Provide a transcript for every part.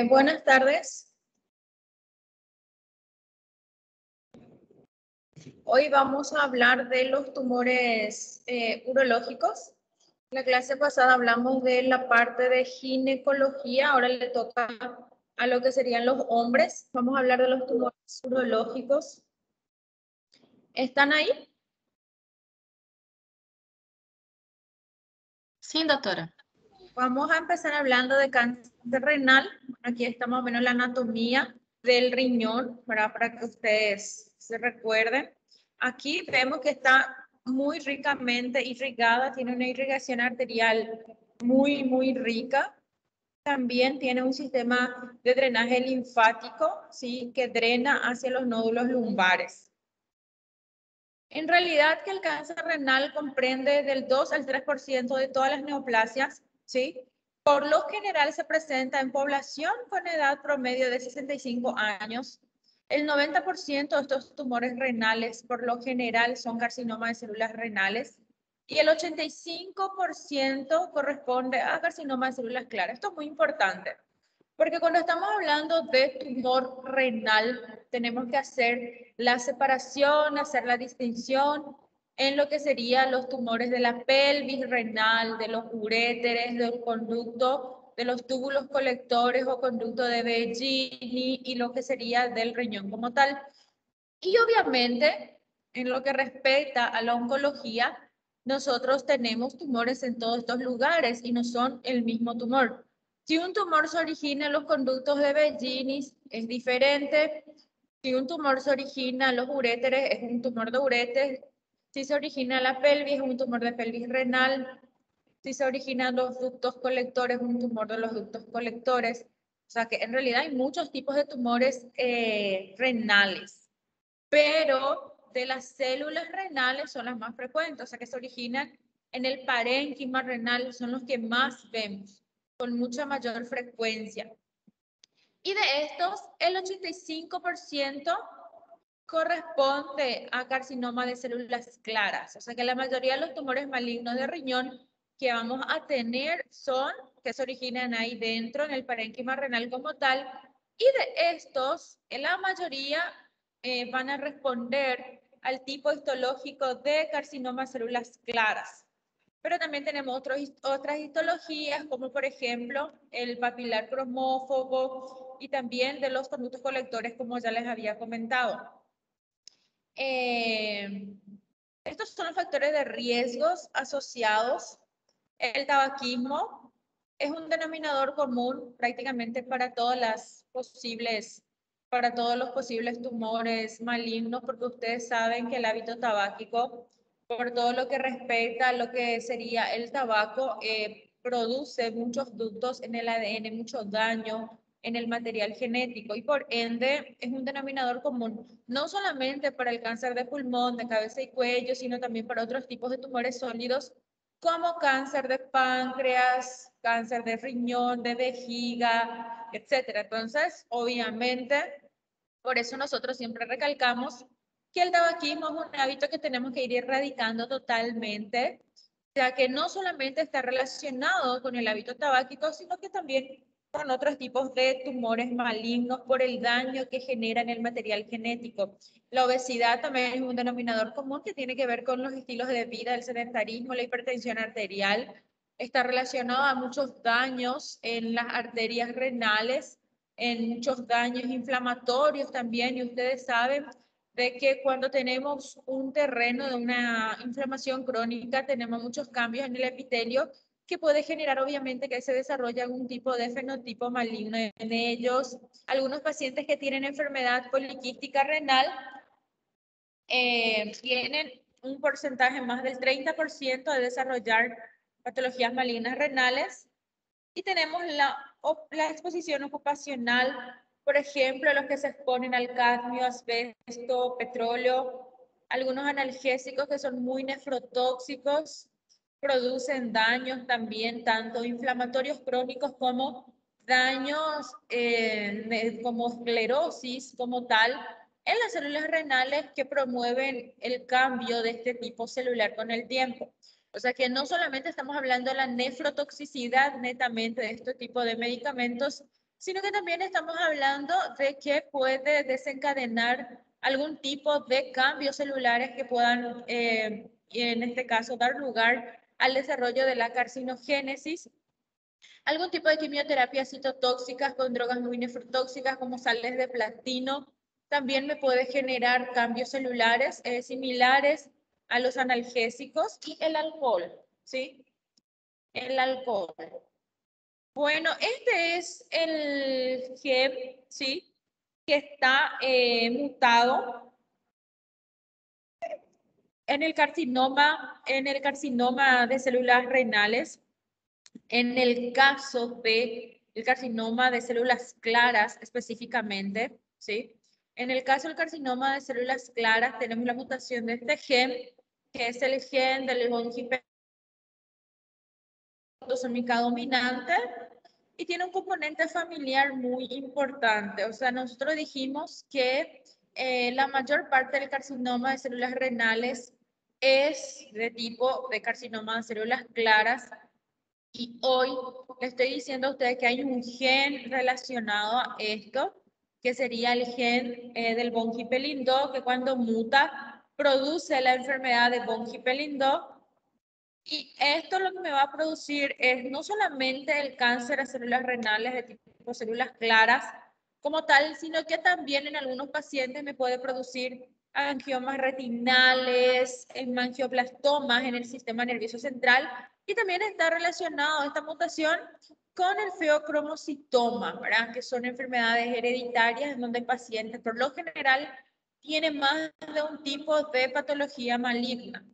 Buenas tardes. Hoy vamos a hablar de los tumores urológicos. En la clase pasada hablamos de la parte de ginecología, ahora le toca a lo que serían los hombres. Vamos a hablar de los tumores urológicos. ¿Están ahí? Sí, doctora. Vamos a empezar hablando de cáncer renal. Aquí está más o menos la anatomía del riñón, para que ustedes se recuerden. Aquí vemos que está muy ricamente irrigada, tiene una irrigación arterial muy rica. También tiene un sistema de drenaje linfático, ¿sí? Que drena hacia los nódulos lumbares. En realidad que el cáncer renal comprende del 2 al 3% de todas las neoplasias, ¿sí? Por lo general se presenta en población con edad promedio de 65 años. El 90% de estos tumores renales por lo general son carcinoma de células renales y el 85% corresponde a carcinoma de células claras. Esto es muy importante. Porque cuando estamos hablando de tumor renal, tenemos que hacer la separación, hacer la distinción en lo que serían los tumores de la pelvis renal, de los uréteres, del conducto, de los túbulos colectores o conducto de Begini y lo que sería del riñón como tal. Y obviamente, en lo que respecta a la oncología, nosotros tenemos tumores en todos estos lugares y no son el mismo tumor. Si un tumor se origina en los conductos de Begini, es diferente. Si un tumor se origina en los uréteres, es un tumor de uretes. Si se origina en la pelvis, es un tumor de pelvis renal. Si se origina en los ductos colectores, es un tumor de los ductos colectores. O sea que en realidad hay muchos tipos de tumores renales, pero de las células renales son las más frecuentes, o sea que se originan en el parénquima renal, son los que más vemos, con mucha mayor frecuencia. Y de estos, el 85% corresponde a carcinoma de células claras, o sea que la mayoría de los tumores malignos de riñón que vamos a tener son que se originan ahí dentro, en el parénquima renal como tal, y de estos, la mayoría van a responder al tipo histológico de carcinoma de células claras. Pero también tenemos otras histologías, como por ejemplo el papilar cromófobo y también de los conductos colectores, como ya les había comentado. Estos son los factores de riesgos asociados. El tabaquismo es un denominador común prácticamente para para todos los posibles tumores malignos, porque ustedes saben que el hábito tabáquico, por todo lo que respecta a lo que sería el tabaco, produce muchos ductos en el ADN, mucho daño en el material genético y por ende es un denominador común, no solamente para el cáncer de pulmón, de cabeza y cuello, sino también para otros tipos de tumores sólidos como cáncer de páncreas, cáncer de riñón, de vejiga, etcétera. Entonces, obviamente, por eso nosotros siempre recalcamos que el tabaquismo es un hábito que tenemos que ir erradicando totalmente, ya que no solamente está relacionado con el hábito tabáquico, sino que también con otros tipos de tumores malignos por el daño que genera en el material genético. La obesidad también es un denominador común que tiene que ver con los estilos de vida, el sedentarismo, la hipertensión arterial. Está relacionado a muchos daños en las arterias renales, en muchos daños inflamatorios también, y ustedes saben de que cuando tenemos un terreno de una inflamación crónica, tenemos muchos cambios en el epitelio que puede generar obviamente que se desarrolle algún tipo de fenotipo maligno en ellos. Algunos pacientes que tienen enfermedad poliquística renal tienen un porcentaje más del 30% de desarrollar patologías malignas renales. Y tenemos la exposición ocupacional, por ejemplo, los que se exponen al cadmio, asbesto, petróleo, algunos analgésicos que son muy nefrotóxicos, producen daños también, tanto inflamatorios crónicos como daños como esclerosis como tal, en las células renales que promueven el cambio de este tipo celular con el tiempo. O sea que no solamente estamos hablando de la nefrotoxicidad netamente de este tipo de medicamentos, sino que también estamos hablando de que puede desencadenar algún tipo de cambios celulares que puedan, en este caso, dar lugar al desarrollo de la carcinogénesis, algún tipo de quimioterapia citotóxicas con drogas muy nefrotóxicas como sales de platino. También me puede generar cambios celulares similares a los analgésicos y el alcohol, ¿sí? El alcohol. Bueno, este es el gen, ¿sí? Que está mutado en el carcinoma de células renales. En el caso de el carcinoma de células claras específicamente, ¿sí? En el caso del carcinoma de células claras tenemos la mutación de este gen, que es el gen del von autosómica dominante y tiene un componente familiar muy importante. O sea, nosotros dijimos que la mayor parte del carcinoma de células renales es de tipo de carcinoma de células claras y hoy le estoy diciendo a ustedes que hay un gen relacionado a esto, que sería el gen del von Hippel-Lindau, que cuando muta produce la enfermedad de von Hippel-Lindau. Y esto lo que me va a producir es no solamente el cáncer a células renales de tipo células claras como tal, sino que también en algunos pacientes me puede producir angiomas retinales, angioblastomas en el sistema nervioso central y también está relacionado esta mutación con el feocromocitoma, ¿verdad? Que son enfermedades hereditarias en donde el paciente por lo general tiene más de un tipo de patología maligna.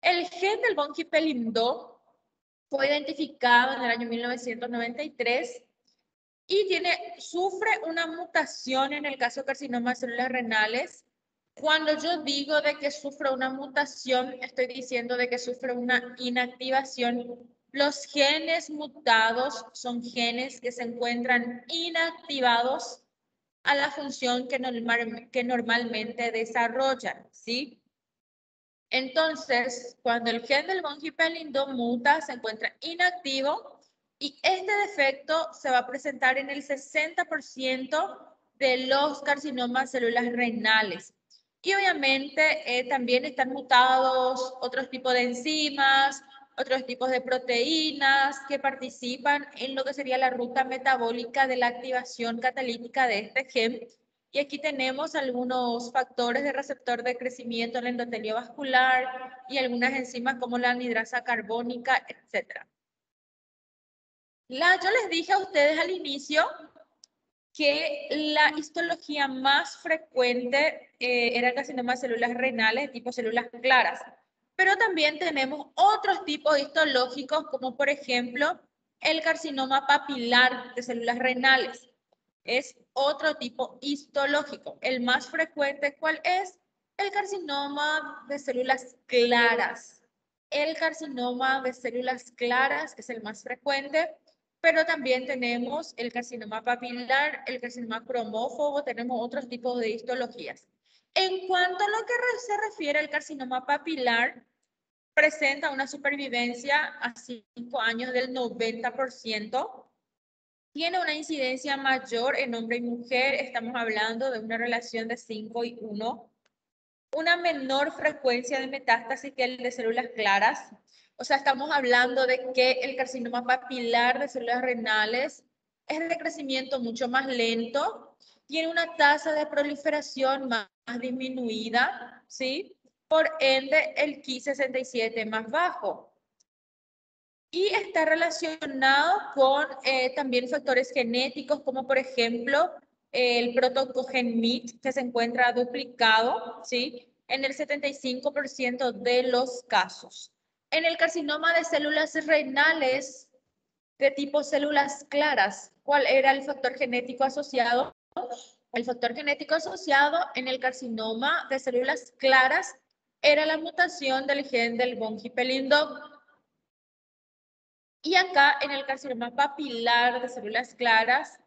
El gen del von Hippel-Lindau fue identificado en el año 1993 y sufre una mutación en el caso de carcinoma de células renales. Cuando yo digo de que sufre una mutación, estoy diciendo de que sufre una inactivación. Los genes mutados son genes que se encuentran inactivados a la función que normalmente desarrollan, ¿sí? Entonces, cuando el gen del von Hippel-Lindau muta, se encuentra inactivo y este defecto se va a presentar en el 60% de los carcinomas células renales. Y obviamente también están mutados otros tipos de enzimas, otros tipos de proteínas que participan en lo que sería la ruta metabólica de la activación catalítica de este gen. Y aquí tenemos algunos factores de receptor de crecimiento en el endotelio vascular y algunas enzimas como la anhidrasa carbónica, etc. Yo les dije a ustedes al inicio que la histología más frecuente era el carcinoma de células renales, tipo células claras. Pero también tenemos otros tipos histológicos, como por ejemplo el carcinoma papilar de células renales. Es otro tipo histológico. El más frecuente, ¿cuál es? El carcinoma de células claras. El carcinoma de células claras es el más frecuente, pero también tenemos el carcinoma papilar, el carcinoma cromófobo, tenemos otros tipos de histologías. En cuanto a lo que se refiere al carcinoma papilar, presenta una supervivencia a 5 años del 90%. Tiene una incidencia mayor en hombre y mujer, estamos hablando de una relación de 5 y 1. Una menor frecuencia de metástasis que el de células claras. O sea, estamos hablando de que el carcinoma papilar de células renales es de crecimiento mucho más lento, tiene una tasa de proliferación más disminuida, ¿sí? Por ende, el Ki67 más bajo. Y está relacionado con también factores genéticos, como por ejemplo el protocogen MYT, que se encuentra duplicado, ¿sí? En el 75% de los casos. En el carcinoma de células renales de tipo células claras, ¿cuál era el factor genético asociado? El factor genético asociado en el carcinoma de células claras era la mutación del gen del von Hippel-Lindau. Y acá en el carcinoma papilar de células claras,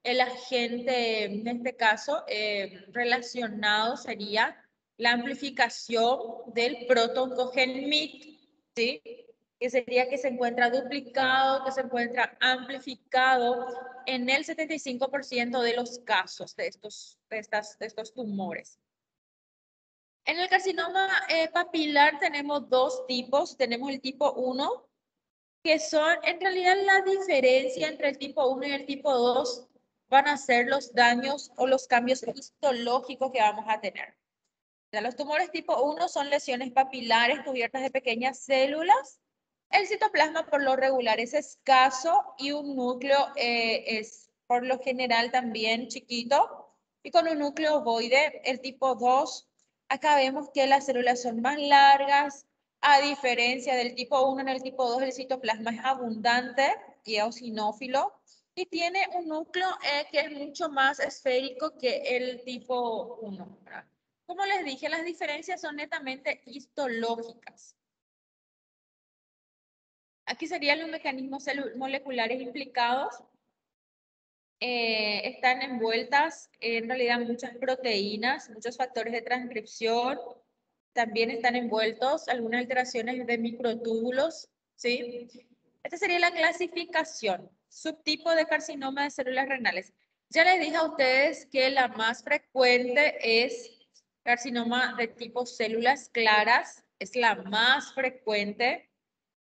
el agente, en este caso, relacionado sería la amplificación del protooncogen MYC, ¿sí? Que sería que se encuentra duplicado, que se encuentra amplificado en el 75% de los casos de estos tumores. En el carcinoma papilar tenemos dos tipos. Tenemos el tipo 1, que son, en realidad la diferencia entre el tipo 1 y el tipo 2 van a ser los daños o los cambios histológicos que vamos a tener. Los tumores tipo 1 son lesiones papilares cubiertas de pequeñas células. El citoplasma por lo regular es escaso y un núcleo es por lo general también chiquito y con un núcleo ovoide. El tipo 2, acá vemos que las células son más largas, a diferencia del tipo 1. En el tipo 2 el citoplasma es abundante y eosinófilo y tiene un núcleo que es mucho más esférico que el tipo 1, ¿verdad? Como les dije, las diferencias son netamente histológicas. Aquí serían los mecanismos moleculares implicados. Están envueltas en realidad muchas proteínas, muchos factores de transcripción. También están envueltos algunas alteraciones de microtúbulos, ¿sí? Esta sería la clasificación. Subtipo de carcinoma de células renales. Ya les dije a ustedes que la más frecuente es carcinoma de tipo células claras, es la más frecuente.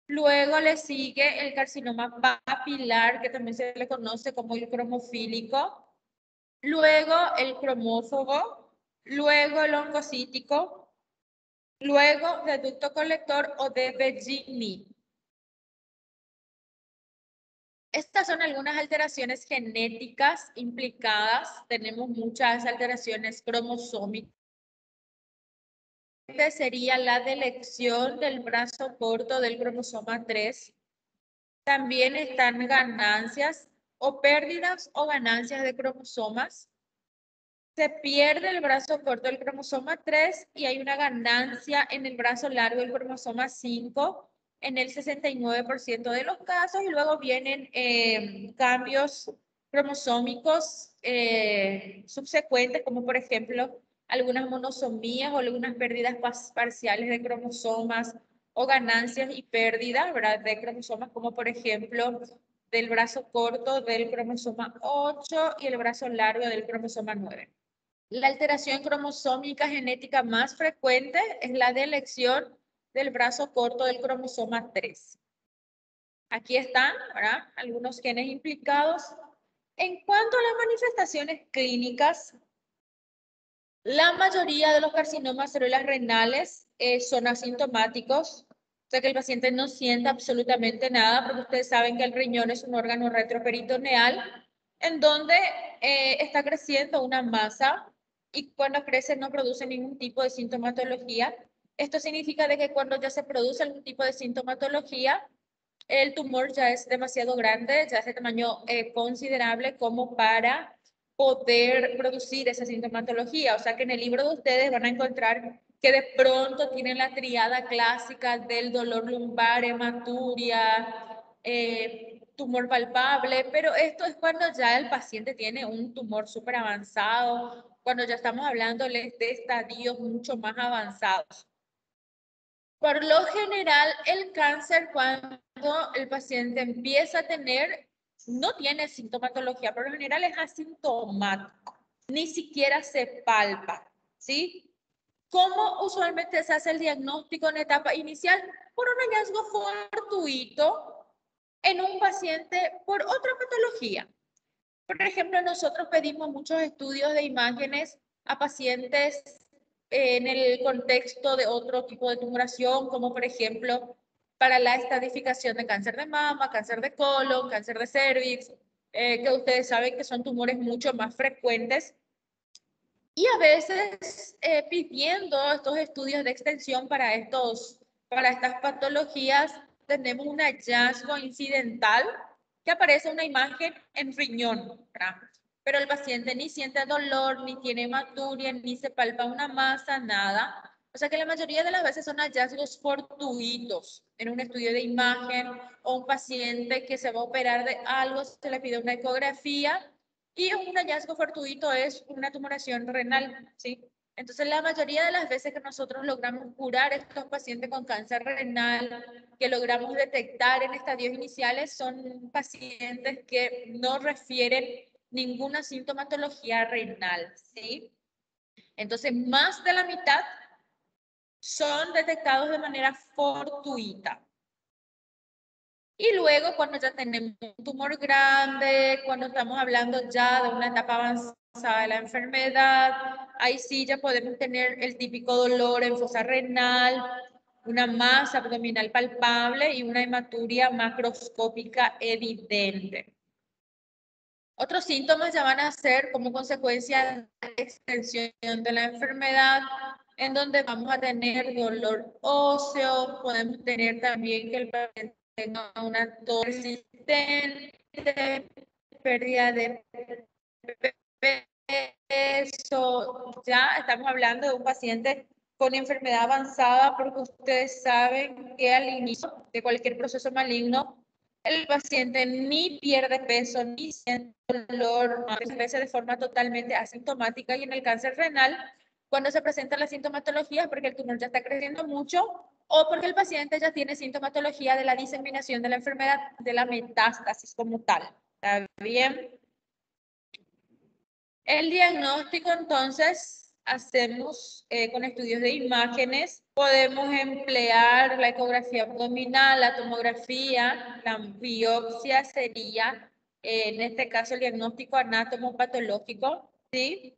Luego le sigue el carcinoma papilar, que también se le conoce como el cromofílico. Luego el cromófobo. Luego el oncocítico. Luego de ducto colector o de Begini. Estas son algunas alteraciones genéticas implicadas. Tenemos muchas alteraciones cromosómicas. Sería la delección del brazo corto del cromosoma 3. También están ganancias o pérdidas o ganancias de cromosomas. Se pierde el brazo corto del cromosoma 3 y hay una ganancia en el brazo largo del cromosoma 5 en el 69% de los casos, y luego vienen cambios cromosómicos subsecuentes, como por ejemplo algunas monosomías o algunas pérdidas parciales de cromosomas o ganancias y pérdidas, ¿verdad?, de cromosomas, como por ejemplo del brazo corto del cromosoma 8 y el brazo largo del cromosoma 9. La alteración cromosómica genética más frecuente es la delección del brazo corto del cromosoma 3. Aquí están, ¿verdad?, algunos genes implicados. En cuanto a las manifestaciones clínicas, la mayoría de los carcinomas células renales son asintomáticos, o sea que el paciente no siente absolutamente nada, porque ustedes saben que el riñón es un órgano retroperitoneal en donde está creciendo una masa y cuando crece no produce ningún tipo de sintomatología. Esto significa de que cuando ya se produce algún tipo de sintomatología, el tumor ya es demasiado grande, ya es de tamaño considerable como para poder producir esa sintomatología. O sea que en el libro de ustedes van a encontrar que de pronto tienen la triada clásica del dolor lumbar, hematuria, tumor palpable, pero esto es cuando ya el paciente tiene un tumor súper avanzado, cuando ya estamos hablando de estadios mucho más avanzados. Por lo general, el cáncer, cuando el paciente empieza a tener, no tiene sintomatología, por lo general es asintomático, ni siquiera se palpa, ¿sí? ¿Cómo usualmente se hace el diagnóstico en etapa inicial? Por un hallazgo fortuito en un paciente por otra patología. Por ejemplo, nosotros pedimos muchos estudios de imágenes a pacientes en el contexto de otro tipo de tumoración, como por ejemplo para la estadificación de cáncer de mama, cáncer de colon, cáncer de cervix, que ustedes saben que son tumores mucho más frecuentes. Y a veces pidiendo estos estudios de extensión para estas patologías, tenemos un hallazgo incidental que aparece una imagen en riñón, ¿verdad? Pero el paciente ni siente dolor, ni tiene hematuria, ni se palpa una masa, nada. O sea que la mayoría de las veces son hallazgos fortuitos en un estudio de imagen, o un paciente que se va a operar de algo, se le pide una ecografía y un hallazgo fortuito es una tumoración renal, ¿sí? Entonces, la mayoría de las veces que nosotros logramos curar a estos pacientes con cáncer renal, que logramos detectar en estadios iniciales, son pacientes que no refieren ninguna sintomatología renal, ¿sí? Entonces, más de la mitad son detectados de manera fortuita. Y luego, cuando ya tenemos un tumor grande, cuando estamos hablando ya de una etapa avanzada de la enfermedad, ahí sí ya podemos tener el típico dolor en fosa renal, una masa abdominal palpable y una hematuria macroscópica evidente. Otros síntomas ya van a ser como consecuencia de la extensión de la enfermedad, en donde vamos a tener dolor óseo, podemos tener también que el paciente tenga una tos persistente, pérdida de peso. Ya estamos hablando de un paciente con enfermedad avanzada, porque ustedes saben que al inicio de cualquier proceso maligno, el paciente ni pierde peso, ni siente dolor, a veces de forma totalmente asintomática, y en el cáncer renal, cuando se presenta la sintomatología es porque el tumor ya está creciendo mucho o porque el paciente ya tiene sintomatología de la diseminación de la enfermedad, de la metástasis como tal. ¿Está bien? El diagnóstico, entonces, hacemos con estudios de imágenes. Podemos emplear la ecografía abdominal, la tomografía, la biopsia sería, en este caso, el diagnóstico anatomopatológico, ¿sí?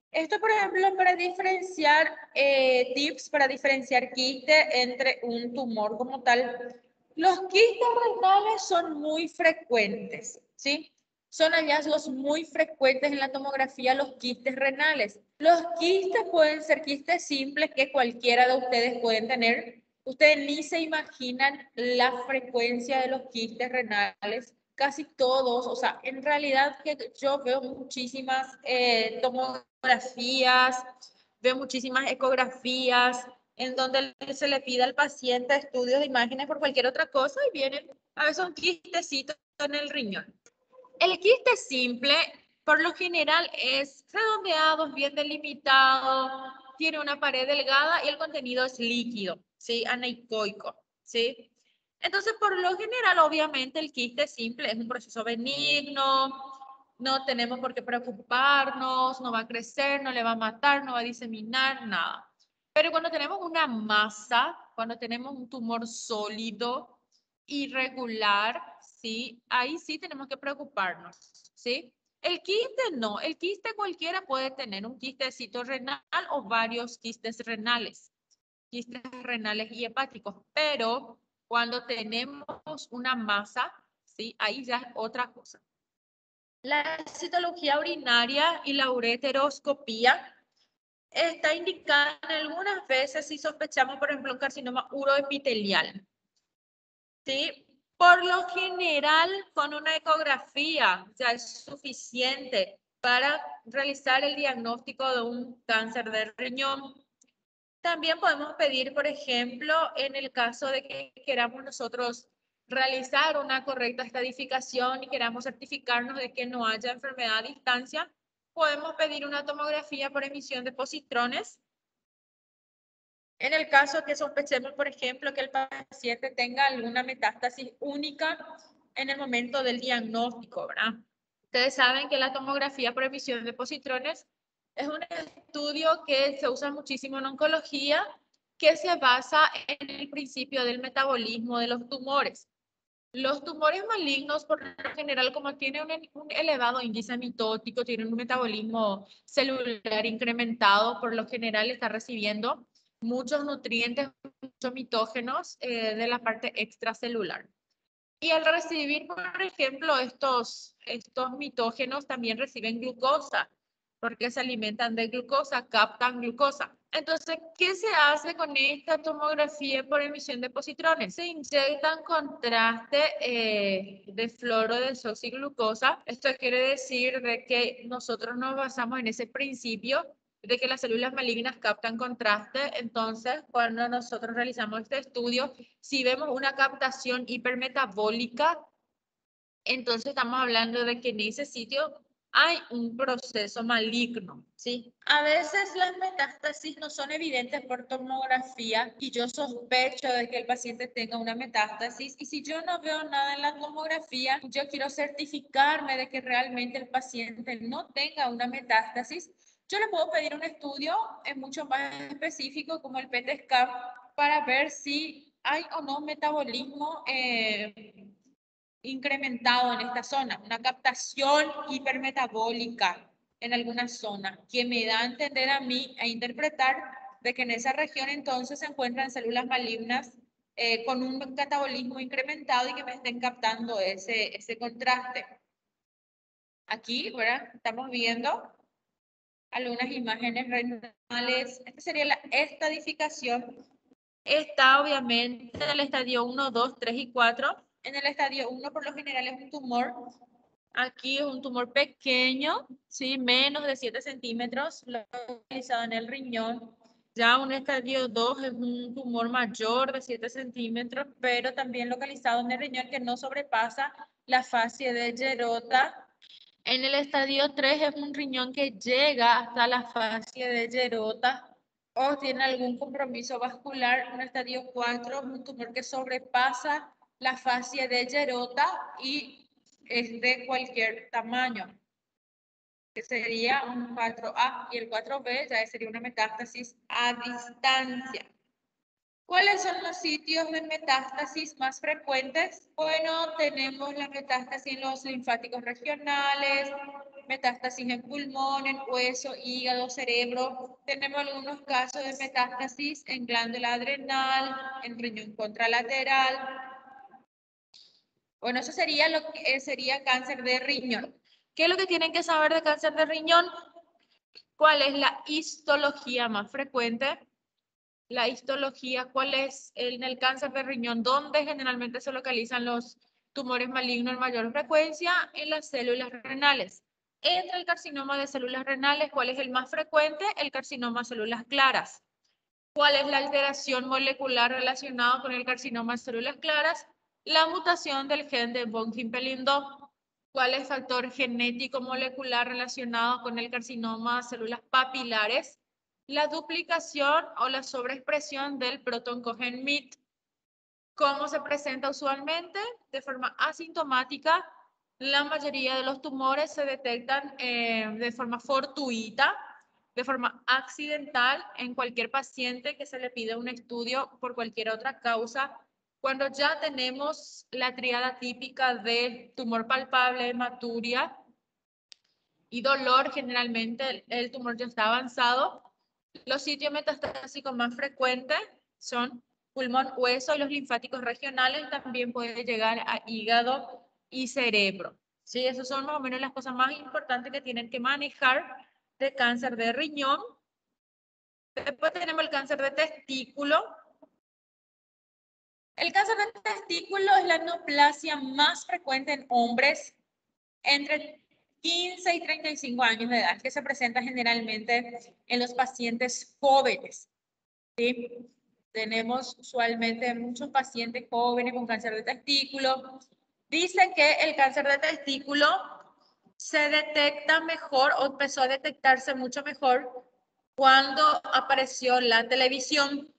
Esto, por ejemplo, para diferenciar, tips para diferenciar quiste entre un tumor como tal. Los quistes renales son muy frecuentes, ¿sí? Son hallazgos muy frecuentes en la tomografía, los quistes renales. Los quistes pueden ser quistes simples que cualquiera de ustedes pueden tener. Ustedes ni se imaginan la frecuencia de los quistes renales. Casi todos, o sea, en realidad que yo veo muchísimas tomografías, veo muchísimas ecografías, en donde se le pide al paciente estudios de imágenes por cualquier otra cosa y vienen a veces un quistecito en el riñón. El quiste simple, por lo general, es redondeado, bien delimitado, tiene una pared delgada y el contenido es líquido, ¿sí? Anecoico, ¿sí? Entonces, por lo general, obviamente, el quiste simple es un proceso benigno, no tenemos por qué preocuparnos, no va a crecer, no le va a matar, no va a diseminar, nada. Pero cuando tenemos una masa, cuando tenemos un tumor sólido, irregular, ¿sí? Ahí sí tenemos que preocuparnos, ¿sí? El quiste no, el quiste cualquiera puede tener un quistecito renal o varios quistes renales y hepáticos, pero cuando tenemos una masa, ¿sí? Ahí ya es otra cosa. La citología urinaria y la ureteroscopía está indicada en algunas veces si sospechamos, por ejemplo, un carcinoma uroepitelial. ¿Sí? Por lo general, con una ecografía ya es suficiente para realizar el diagnóstico de un cáncer de riñón. También podemos pedir, por ejemplo, en el caso de que queramos nosotros realizar una correcta estadificación y queramos certificarnos de que no haya enfermedad a distancia, podemos pedir una tomografía por emisión de positrones. En el caso que sospechemos, por ejemplo, que el paciente tenga alguna metástasis única en el momento del diagnóstico, ¿verdad? Ustedes saben que la tomografía por emisión de positrones es un estudio que se usa muchísimo en oncología, que se basa en el principio del metabolismo de los tumores. Los tumores malignos, por lo general, como tienen un elevado índice mitótico, tienen un metabolismo celular incrementado, por lo general está recibiendo muchos nutrientes, muchos mitógenos de la parte extracelular. Y al recibir, por ejemplo, estos mitógenos también reciben glucosa, porque se alimentan de glucosa, captan glucosa. Entonces, ¿qué se hace con esta tomografía por emisión de positrones? Se inyectan contraste de fluorodesoxiglucosa. Esto quiere decir de que nosotros nos basamos en ese principio de que las células malignas captan contraste. Entonces, cuando nosotros realizamos este estudio, si vemos una captación hipermetabólica, entonces estamos hablando de que en ese sitio hay un proceso maligno, ¿sí? A veces las metástasis no son evidentes por tomografía y yo sospecho de que el paciente tenga una metástasis y si yo no veo nada en la tomografía, yo quiero certificarme de que realmente el paciente no tenga una metástasis. Yo le puedo pedir un estudio mucho más específico como el PET-scan para ver si hay o no metabolismo incrementado en esta zona, una captación hipermetabólica en alguna zona, que me da a entender a mí a interpretar de que en esa región entonces se encuentran células malignas con un catabolismo incrementado y que me estén captando ese contraste. Aquí, ¿verdad? Estamos viendo algunas imágenes renales. Esta sería la estadificación. Está obviamente en el estadio 1, 2, 3 y 4. En el estadio 1 por lo general es un tumor. Aquí es un tumor pequeño, ¿sí? Menos de 7 centímetros, localizado en el riñón. Ya un estadio 2 es un tumor mayor de 7 centímetros, pero también localizado en el riñón que no sobrepasa la fascia de Gerota. En el estadio 3 es un riñón que llega hasta la fascia de Gerota o tiene algún compromiso vascular. En el estadio 4 es un tumor que sobrepasa la fascia de Gerota y es de cualquier tamaño, que sería un 4A, y el 4B ya sería una metástasis a distancia. ¿Cuáles son los sitios de metástasis más frecuentes? Bueno, tenemos la metástasis en los linfáticos regionales, metástasis en pulmón, en hueso, hígado, cerebro. Tenemos algunos casos de metástasis en glándula adrenal, en riñón contralateral. Bueno, eso sería lo que sería cáncer de riñón. ¿Qué es lo que tienen que saber de cáncer de riñón? ¿Cuál es la histología más frecuente? La histología, ¿cuál es en el cáncer de riñón? ¿Dónde generalmente se localizan los tumores malignos en mayor frecuencia? En las células renales. Entre el carcinoma de células renales, ¿cuál es el más frecuente? El carcinoma de células claras. ¿Cuál es la alteración molecular relacionada con el carcinoma de células claras? La mutación del gen de von Hippel-Lindau. ¿Cuál es el factor genético molecular relacionado con el carcinoma de células papilares? La duplicación o la sobreexpresión del protoncogen MYT. ¿Cómo se presenta usualmente? De forma asintomática. La mayoría de los tumores se detectan de forma fortuita, de forma accidental en cualquier paciente que se le pida un estudio por cualquier otra causa. Cuando ya tenemos la tríada típica de tumor palpable, hematuria y dolor, generalmente el tumor ya está avanzado. Los sitios metastásicos más frecuentes son pulmón, hueso y los linfáticos regionales. También puede llegar a hígado y cerebro. ¿Sí? Esas son más o menos las cosas más importantes que tienen que manejar de cáncer de riñón. Después tenemos el cáncer de testículo. El cáncer de testículo es la neoplasia más frecuente en hombres entre 15 y 35 años de edad, que se presenta generalmente en los pacientes jóvenes. ¿Sí? Tenemos usualmente muchos pacientes jóvenes con cáncer de testículo. Dicen que el cáncer de testículo se detecta mejor o empezó a detectarse mucho mejor cuando apareció la televisión,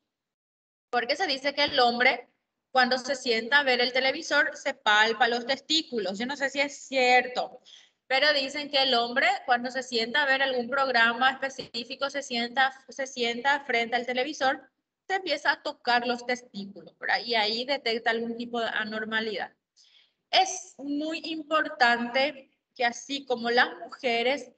porque se dice que el hombre cuando se sienta a ver el televisor se palpa los testículos. Yo no sé si es cierto, pero dicen que el hombre cuando se sienta a ver algún programa específico se sienta frente al televisor, se empieza a tocar los testículos, ¿verdad? Y ahí detecta algún tipo de anormalidad. Es muy importante que así como las mujeres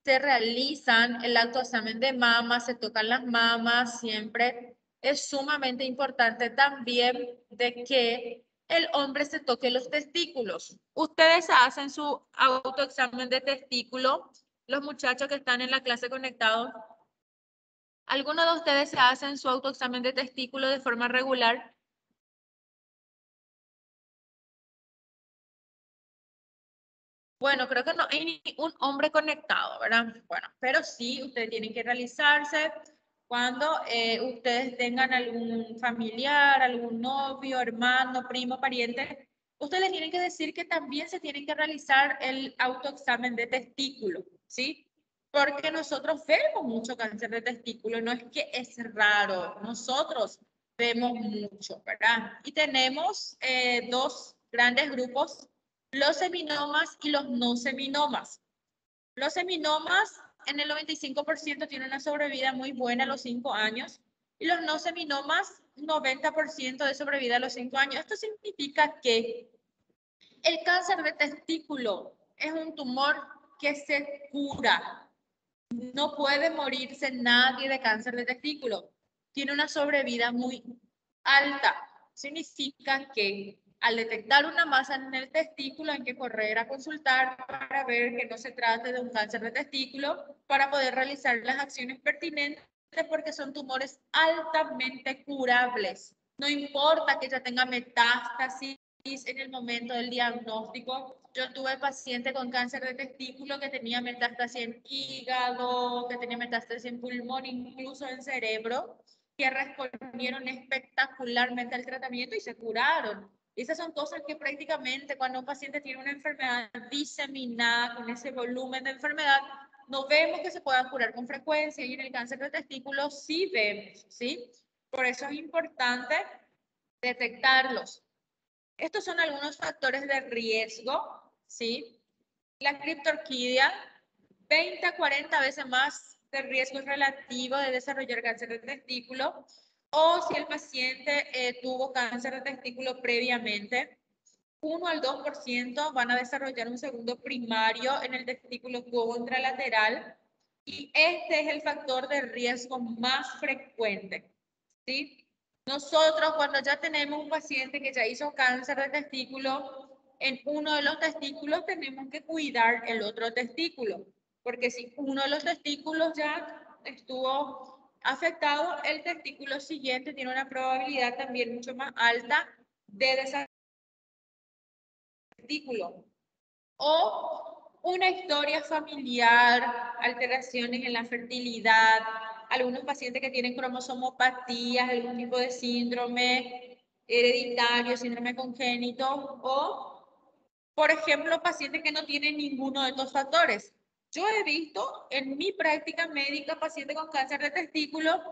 se realizan el autoexamen de mama, se tocan las mamas, siempre es sumamente importante también de que el hombre se toque los testículos. Ustedes hacen su autoexamen de testículo, los muchachos que están en la clase conectados. ¿Alguno de ustedes se hacen su autoexamen de testículo de forma regular? Bueno, creo que no hay ni un hombre conectado, ¿verdad? Bueno, pero sí, ustedes tienen que realizarse cuando ustedes tengan algún familiar, algún novio, hermano, primo, pariente ustedes les tienen que decir que también se tienen que realizar el autoexamen de testículo, ¿sí? Porque nosotros vemos mucho cáncer de testículo, no es que es raro, nosotros vemos mucho, ¿verdad? Y tenemos dos grandes grupos, los seminomas y los no seminomas. Los seminomas en el 95% tienen una sobrevida muy buena a los 5 años y los no seminomas 90% de sobrevida a los 5 años. Esto significa que el cáncer de testículo es un tumor que se cura. No puede morirse nadie de cáncer de testículo. Tiene una sobrevida muy alta. Significa que al detectar una masa en el testículo hay que correr a consultar para ver que no se trate de un cáncer de testículo para poder realizar las acciones pertinentes porque son tumores altamente curables. No importa que ya tenga metástasis en el momento del diagnóstico. Yo tuve paciente con cáncer de testículo que tenía metástasis en hígado, que tenía metástasis en pulmón, incluso en cerebro, que respondieron espectacularmente al tratamiento y se curaron. Esas son cosas que prácticamente cuando un paciente tiene una enfermedad diseminada con ese volumen de enfermedad, no vemos que se puedan curar con frecuencia y en el cáncer de testículo sí vemos, ¿sí? Por eso es importante detectarlos. Estos son algunos factores de riesgo, ¿sí? La criptorquidia, 20 a 40 veces más de riesgo relativo de desarrollar cáncer de testículo, o si el paciente tuvo cáncer de testículo previamente, 1 al 2% van a desarrollar un segundo primario en el testículo contralateral, y este es el factor de riesgo más frecuente, ¿sí? Nosotros, cuando ya tenemos un paciente que ya hizo cáncer de testículo, en uno de los testículos tenemos que cuidar el otro testículo, porque si uno de los testículos ya estuvo afectado, el testículo siguiente tiene una probabilidad también mucho más alta de desarrollar testículo. O una historia familiar, alteraciones en la fertilidad, algunos pacientes que tienen cromosomopatías, algún tipo de síndrome hereditario, síndrome congénito, o, por ejemplo, pacientes que no tienen ninguno de estos factores. Yo he visto en mi práctica médica pacientes con cáncer de testículo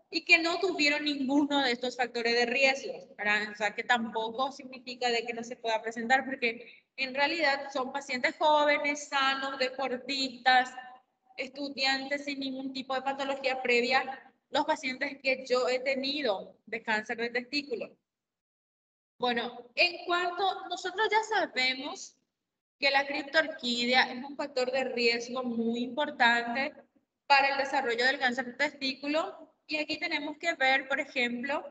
y que no tuvieron ninguno de estos factores de riesgo, ¿verdad? O sea, que tampoco significa de que no se pueda presentar, porque en realidad son pacientes jóvenes, sanos, deportistas, estudiantes sin ningún tipo de patología previa, los pacientes que yo he tenido de cáncer de testículo. Bueno, en cuanto nosotros ya sabemos que la criptorquidia es un factor de riesgo muy importante para el desarrollo del cáncer de testículo, y aquí tenemos que ver, por ejemplo,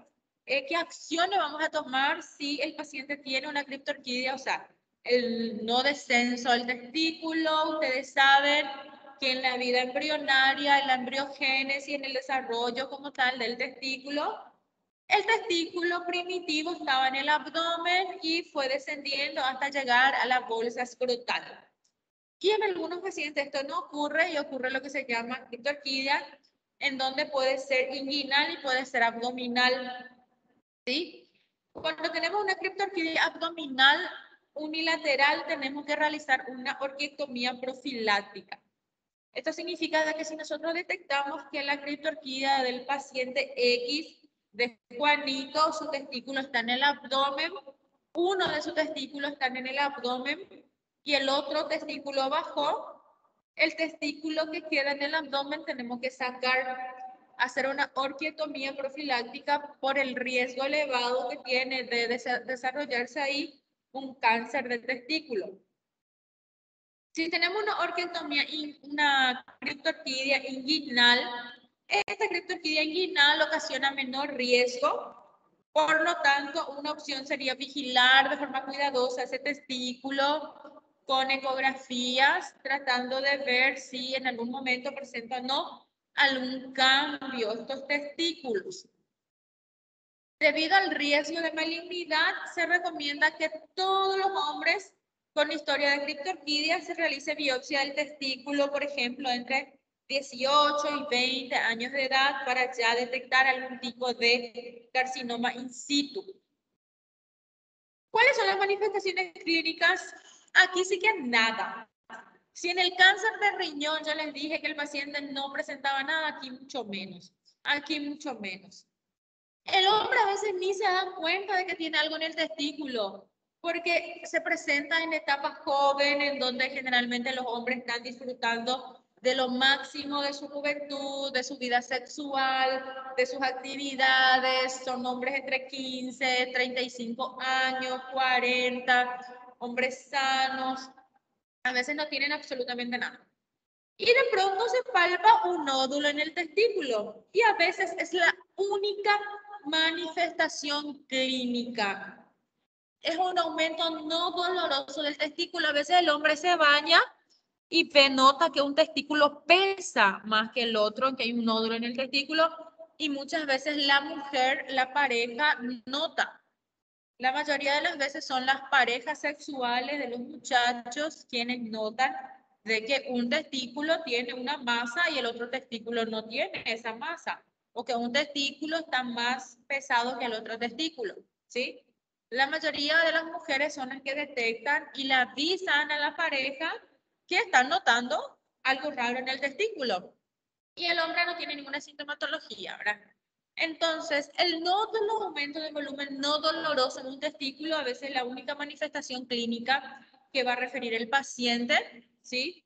qué acciones vamos a tomar si el paciente tiene una criptorquidia, o sea, el no descenso del testículo. Ustedes saben que en la vida embrionaria, en la embriogénesis, en el desarrollo como tal del testículo, el testículo primitivo estaba en el abdomen y fue descendiendo hasta llegar a la bolsa escrotal. Y en algunos pacientes esto no ocurre y ocurre lo que se llama criptorquidia, en donde puede ser inguinal y puede ser abdominal, ¿sí? Cuando tenemos una criptorquidia abdominal unilateral, tenemos que realizar una orquiectomía profiláctica. Esto significa que si nosotros detectamos que la criptorquidia del paciente X de Juanito, su testículo está en el abdomen, uno de sus testículos está en el abdomen y el otro testículo bajó, el testículo que queda en el abdomen tenemos que sacar, hacer una orquiectomía profiláctica por el riesgo elevado que tiene de desarrollarse ahí un cáncer del testículo. Si tenemos una orquiectomía, una criptorquidia inguinal, esta criptorquidia inguinal ocasiona menor riesgo. Por lo tanto, una opción sería vigilar de forma cuidadosa ese testículo con ecografías, tratando de ver si en algún momento presenta o no algún cambio estos testículos. Debido al riesgo de malignidad, se recomienda que todos los hombres con historia de criptorquidia se realice biopsia del testículo, por ejemplo, entre 18 y 20 años de edad para ya detectar algún tipo de carcinoma in situ. ¿Cuáles son las manifestaciones clínicas? Aquí sí que nada. Si en el cáncer de riñón yo les dije que el paciente no presentaba nada, aquí mucho menos. Aquí mucho menos. El hombre a veces ni se da cuenta de que tiene algo en el testículo, porque se presenta en etapas jóvenes, en donde generalmente los hombres están disfrutando de lo máximo de su juventud, de su vida sexual, de sus actividades. Son hombres entre 15, 35 años, 40, hombres sanos. A veces no tienen absolutamente nada. Y de pronto se palpa un nódulo en el testículo y a veces es la única manifestación clínica. Es un aumento no doloroso del testículo. A veces el hombre se baña y nota que un testículo pesa más que el otro, que hay un nódulo en el testículo, y muchas veces la mujer, la pareja, nota. La mayoría de las veces son las parejas sexuales de los muchachos quienes notan de que un testículo tiene una masa y el otro testículo no tiene esa masa, o que un testículo está más pesado que el otro testículo, ¿sí? La mayoría de las mujeres son las que detectan y le avisan a la pareja que están notando algo raro en el testículo. Y el hombre no tiene ninguna sintomatología, ¿verdad? Entonces, el nódulo aumento de volumen no doloroso en un testículo a veces es la única manifestación clínica que va a referir el paciente, ¿sí?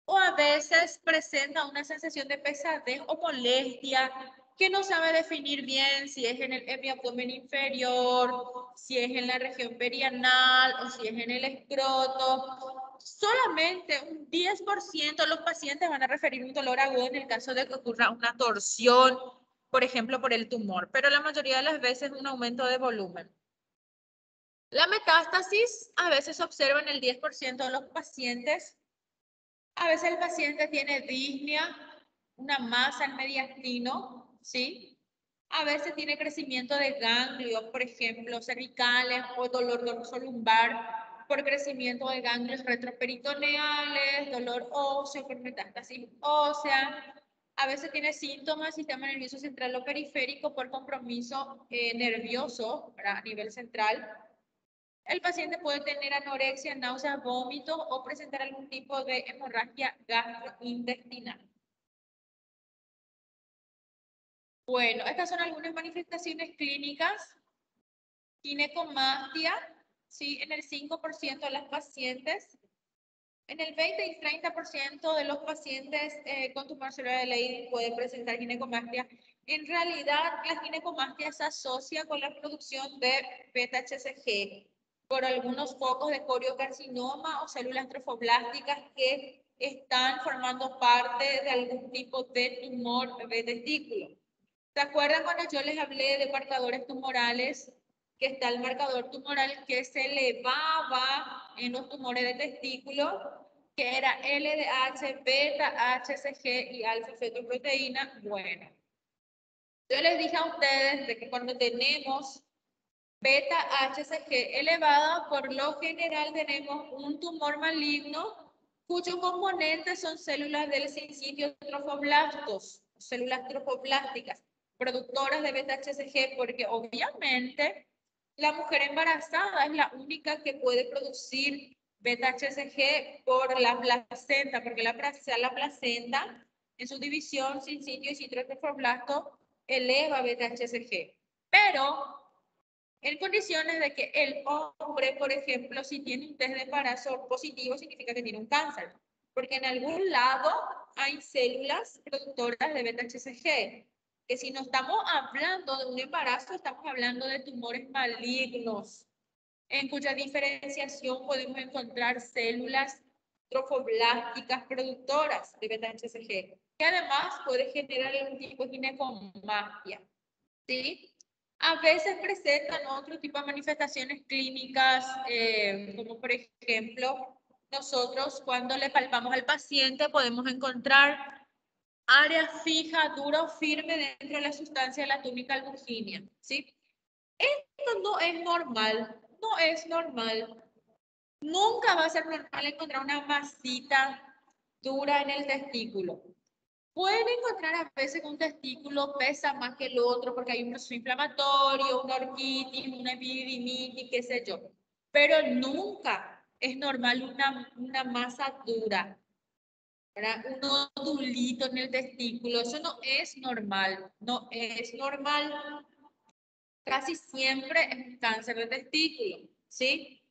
O a veces presenta una sensación de pesadez o molestia que no sabe definir bien si es en el abdomen inferior, si es en la región perianal o si es en el escroto. Solamente un 10% de los pacientes van a referir un dolor agudo en el caso de que ocurra una torsión, por ejemplo, por el tumor, pero la mayoría de las veces un aumento de volumen. La metástasis a veces se observa en el 10% de los pacientes. A veces el paciente tiene disnea, una masa en mediastino, ¿sí? A veces tiene crecimiento de ganglios, por ejemplo, cervicales o dolor dorsolumbar por crecimiento de ganglios retroperitoneales, dolor óseo por metástasis ósea. A veces tiene síntomas del sistema nervioso central o periférico por compromiso nervioso a nivel central. El paciente puede tener anorexia, náuseas, vómitos o presentar algún tipo de hemorragia gastrointestinal. Bueno, estas son algunas manifestaciones clínicas. Ginecomastia, ¿sí? En el 5% de las pacientes. En el 20 y 30% de los pacientes con tumor cerebral de Leydig pueden presentar ginecomastia. En realidad, la ginecomastia se asocia con la producción de beta-HCG por algunos focos de coriocarcinoma o células trofoblásticas que están formando parte de algún tipo de tumor de testículo. ¿Se acuerdan cuando yo les hablé de marcadores tumorales? Que está el marcador tumoral que se elevaba en los tumores de testículo, que era LDH, beta, HCG y alfa-fetoproteína. Bueno, yo les dije a ustedes de que cuando tenemos beta-HCG elevada, por lo general tenemos un tumor maligno cuyos componentes son células del sincitio trofoblastos, células trofoblásticas, productoras de beta-HCG, porque obviamente la mujer embarazada es la única que puede producir beta-HCG por la placenta, porque la placenta en su división sincitio y citrotrofoblasto eleva beta-HCG. Pero en condiciones de que el hombre, por ejemplo, si tiene un test de embarazo positivo, significa que tiene un cáncer, porque en algún lado hay células productoras de beta-HCG, que si no estamos hablando de un embarazo, estamos hablando de tumores malignos, en cuya diferenciación podemos encontrar células trofoblásticas productoras de beta-HCG, que además puede generar algún tipo de ginecomastia, ¿sí? A veces presentan otro tipo de manifestaciones clínicas, como por ejemplo, nosotros cuando le palpamos al paciente podemos encontrar área fija, dura o firme dentro de la sustancia de la túnica albuginia, ¿sí? Esto no es normal, no es normal. Nunca va a ser normal encontrar una masita dura en el testículo. Pueden encontrar a veces que un testículo pesa más que el otro porque hay un proceso inflamatorio, una orquitis, una epididimitis, qué sé yo. pero nunca es normal una masa dura, ¿verdad? Un nodulito en el testículo, eso no es normal, no es normal. Casi siempre es un cáncer de testículo, ¿sí?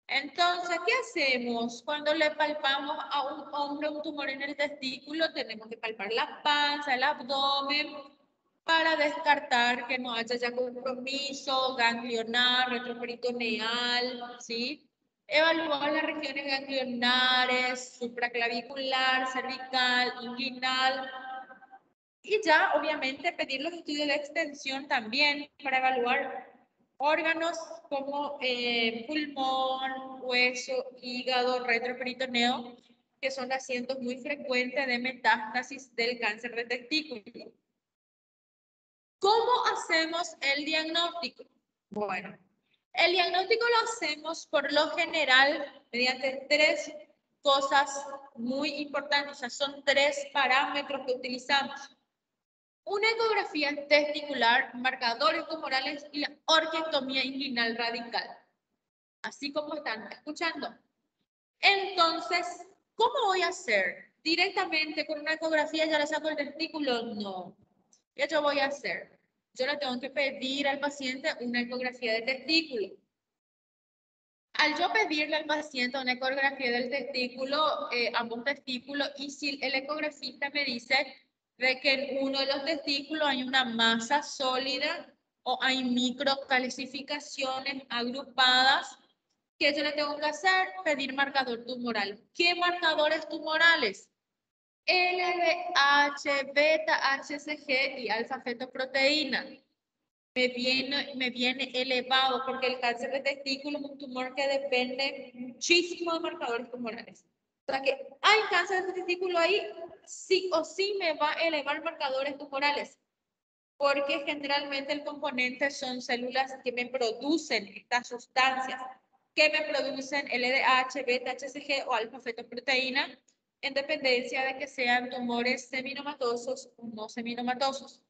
Entonces, ¿qué hacemos cuando le palpamos a un hombre un tumor en el testículo? Tenemos que palpar la panza, el abdomen, para descartar que no haya ya compromiso ganglionar, retroperitoneal, ¿sí? Evaluar las regiones ganglionares, supraclavicular, cervical, inguinal. Y ya, obviamente, pedir los estudios de extensión también para evaluar órganos como pulmón, hueso, hígado, retroperitoneo, que son asientos muy frecuentes de metástasis del cáncer de testículo. ¿Cómo hacemos el diagnóstico? Bueno, el diagnóstico lo hacemos por lo general mediante tres cosas muy importantes, o sea, son tres parámetros que utilizamos. Una ecografía testicular, marcadores tumorales y la orquiectomía inguinal radical, así como están escuchando. Entonces, ¿cómo voy a hacer? ¿Directamente con una ecografía ya le saco el testículo? No. ¿Qué yo voy a hacer? Yo le tengo que pedir al paciente una ecografía de testículo. Al yo pedirle al paciente una ecografía del testículo, ambos testículos, y si el ecografista me dice de que en uno de los testículos hay una masa sólida o hay microcalcificaciones agrupadas, ¿qué yo le tengo que hacer? Pedir marcador tumoral. ¿Qué marcadores tumorales? LDH, beta HCG y alfa-fetoproteína. Me viene elevado porque el cáncer de testículo es un tumor que depende muchísimo de marcadores tumorales. O sea que hay cáncer de testículo ahí, sí o sí me va a elevar marcadores tumorales, porque generalmente el componente son células que me producen estas sustancias, que me producen LDH, beta HCG o alfa-fetoproteína, en dependencia de que sean tumores seminomatosos o no seminomatosos.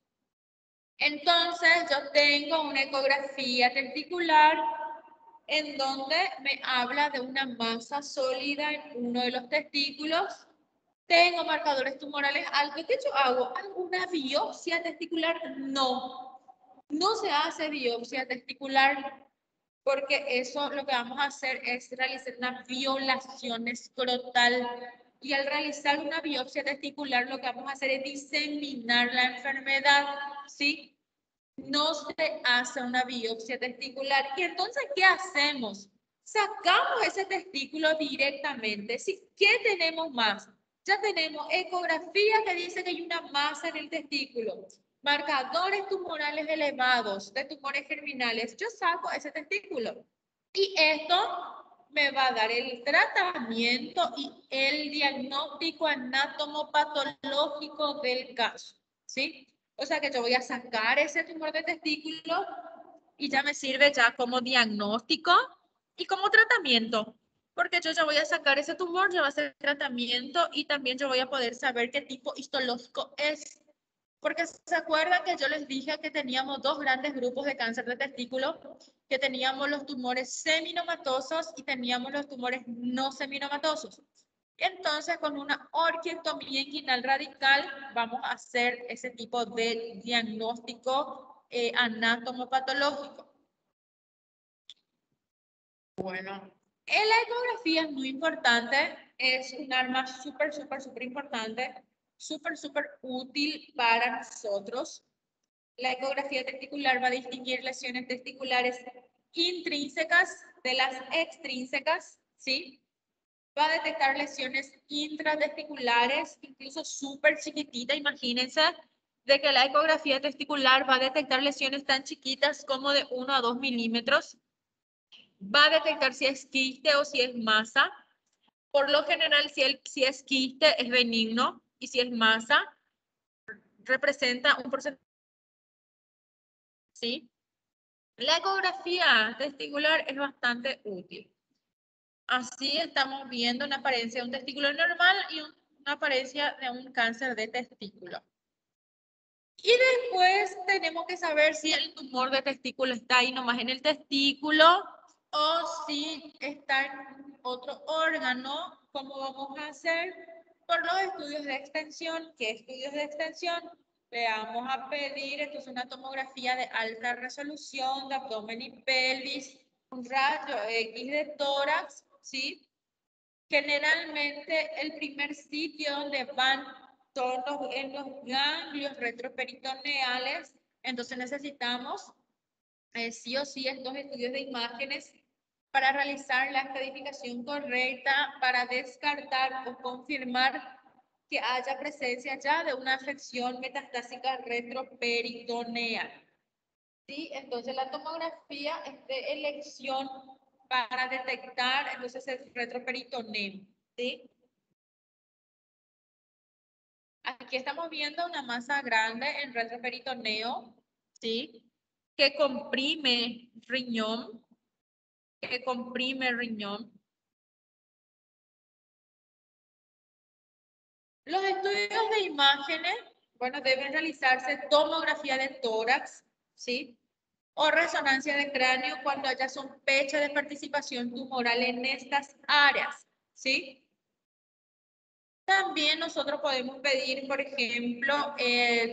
Entonces, yo tengo una ecografía testicular en donde me habla de una masa sólida en uno de los testículos. Tengo marcadores tumorales altos. ¿Qué yo hago? ¿Alguna biopsia testicular? No. No se hace biopsia testicular porque eso lo que vamos a hacer es realizar una violación escrotal. Y al realizar una biopsia testicular, lo que vamos a hacer es diseminar la enfermedad, ¿sí? No se hace una biopsia testicular. ¿Y entonces qué hacemos? Sacamos ese testículo directamente. ¿Sí? ¿Qué tenemos más? Ya tenemos ecografía que dice que hay una masa en el testículo, marcadores tumorales elevados de tumores germinales. Yo saco ese testículo y esto me va a dar el tratamiento y el diagnóstico anatomopatológico del caso, ¿sí? O sea que yo voy a sacar ese tumor de testículo y ya me sirve ya como diagnóstico y como tratamiento. Porque yo ya voy a sacar ese tumor, ya va a ser tratamiento y también yo voy a poder saber qué tipo histológico es. Porque se acuerdan que yo les dije que teníamos dos grandes grupos de cáncer de testículo, que teníamos los tumores seminomatosos y teníamos los tumores no seminomatosos. Entonces, con una orquiectomía inguinal radical, vamos a hacer ese tipo de diagnóstico anatomopatológico. Bueno, la ecografía es muy importante, es un arma súper importante, súper útil para nosotros. La ecografía testicular va a distinguir lesiones testiculares intrínsecas de las extrínsecas, ¿sí? Va a detectar lesiones intratesticulares, incluso súper chiquititas. Imagínense de que la ecografía testicular va a detectar lesiones tan chiquitas como de 1 a 2 milímetros. Va a detectar si es quiste o si es masa. Por lo general, si es quiste, es benigno, y si es masa, representa un porcentaje. ¿Sí? La ecografía testicular es bastante útil. Así estamos viendo una apariencia de un testículo normal y una apariencia de un cáncer de testículo. Y después tenemos que saber si el tumor de testículo está ahí nomás en el testículo o si está en otro órgano, ¿cómo vamos a hacer? Por los estudios de extensión. ¿Qué estudios de extensión? Le vamos a pedir entonces una tomografía de alta resolución de abdomen y pelvis, un rayo X de tórax, ¿sí? Generalmente el primer sitio donde van todos en los ganglios retroperitoneales, entonces necesitamos sí o sí estos estudios de imágenes para realizar la estadificación correcta, para descartar o confirmar que haya presencia ya de una afección metastásica retroperitoneal. ¿Sí? Entonces la tomografía es de elección para detectar entonces el retroperitoneo. ¿Sí? Aquí estamos viendo una masa grande en retroperitoneo, ¿sí? Que comprime riñón, Los estudios de imágenes, bueno, deben realizarse tomografía de tórax, ¿sí? O resonancia de cráneo cuando haya sospecha de participación tumoral en estas áreas, ¿sí? También nosotros podemos pedir, por ejemplo,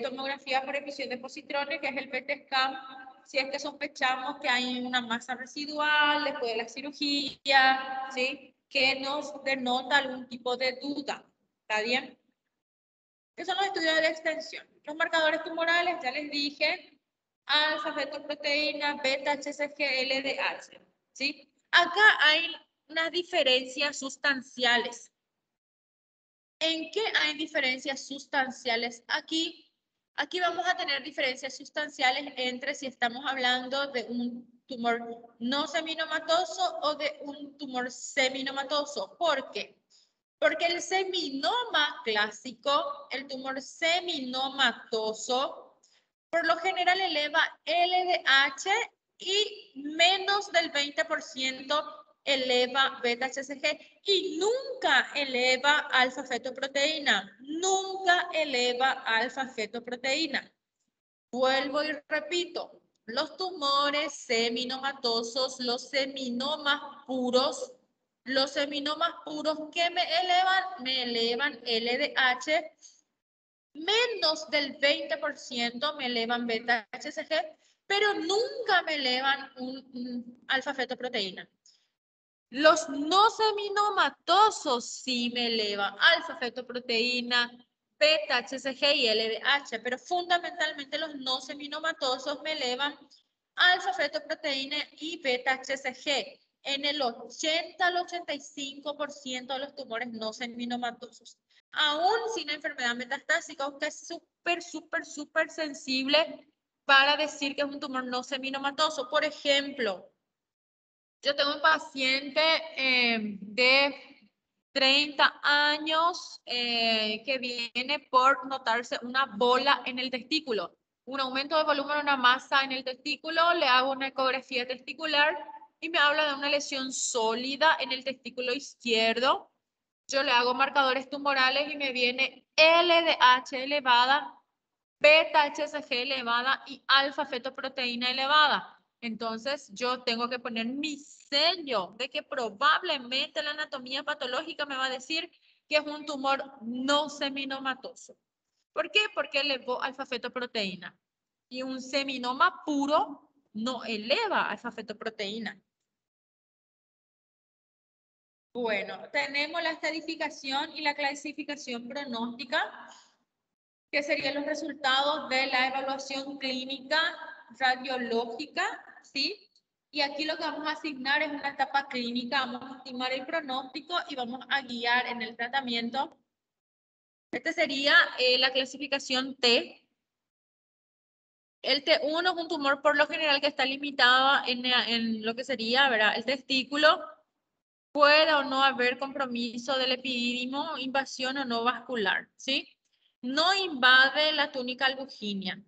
tomografía por emisión de positrones, que es el PET scan, si es que sospechamos que hay una masa residual después de la cirugía, ¿sí? Que nos denota algún tipo de duda, ¿está bien? ¿Qué son los estudios de extensión? Los marcadores tumorales, ya les dije, alfa, fetoproteína, beta, HCG, LDH, ¿sí? Acá hay unas diferencias sustanciales. ¿En qué hay diferencias sustanciales? Aquí vamos a tener diferencias sustanciales entre si estamos hablando de un tumor no seminomatoso o de un tumor seminomatoso. ¿Por qué? Porque el seminoma clásico, el tumor seminomatoso, por lo general eleva LDH y menos del 20% eleva beta-HCG y nunca eleva alfa-fetoproteína. Nunca eleva alfa-fetoproteína. Vuelvo y repito, los tumores seminomatosos, los seminomas puros que me elevan LDH, menos del 20% me elevan beta-HCG, pero nunca me elevan un alfa-fetoproteína. Los no seminomatosos sí me elevan alfa-fetoproteína, beta-HCG y LDH, pero fundamentalmente los no seminomatosos me elevan alfa-fetoproteína y beta-HCG en el 80 al 85% de los tumores no seminomatosos. Aún sin enfermedad metastásica, aunque es súper sensible para decir que es un tumor no seminomatoso. Por ejemplo, yo tengo un paciente de 30 años que viene por notarse una bola en el testículo, un aumento de volumen, una masa en el testículo, le hago una ecografía testicular y me habla de una lesión sólida en el testículo izquierdo. Yo le hago marcadores tumorales y me viene LDH elevada, beta-HCG elevada y alfa-fetoproteína elevada. Entonces, yo tengo que poner mi sello de que probablemente la anatomía patológica me va a decir que es un tumor no seminomatoso. ¿Por qué? Porque elevó alfa-fetoproteína. Y un seminoma puro no eleva alfa-fetoproteína. Bueno, tenemos la estadificación y la clasificación pronóstica, que serían los resultados de la evaluación clínica radiológica, ¿sí? Y aquí lo que vamos a asignar es una etapa clínica, vamos a estimar el pronóstico y vamos a guiar en el tratamiento. Este sería la clasificación T. El T1 es un tumor por lo general que está limitado en lo que sería, ¿verdad? El testículo. Puede o no haber compromiso del epidídimo, invasión o no vascular, ¿sí? No invade la túnica albuginea.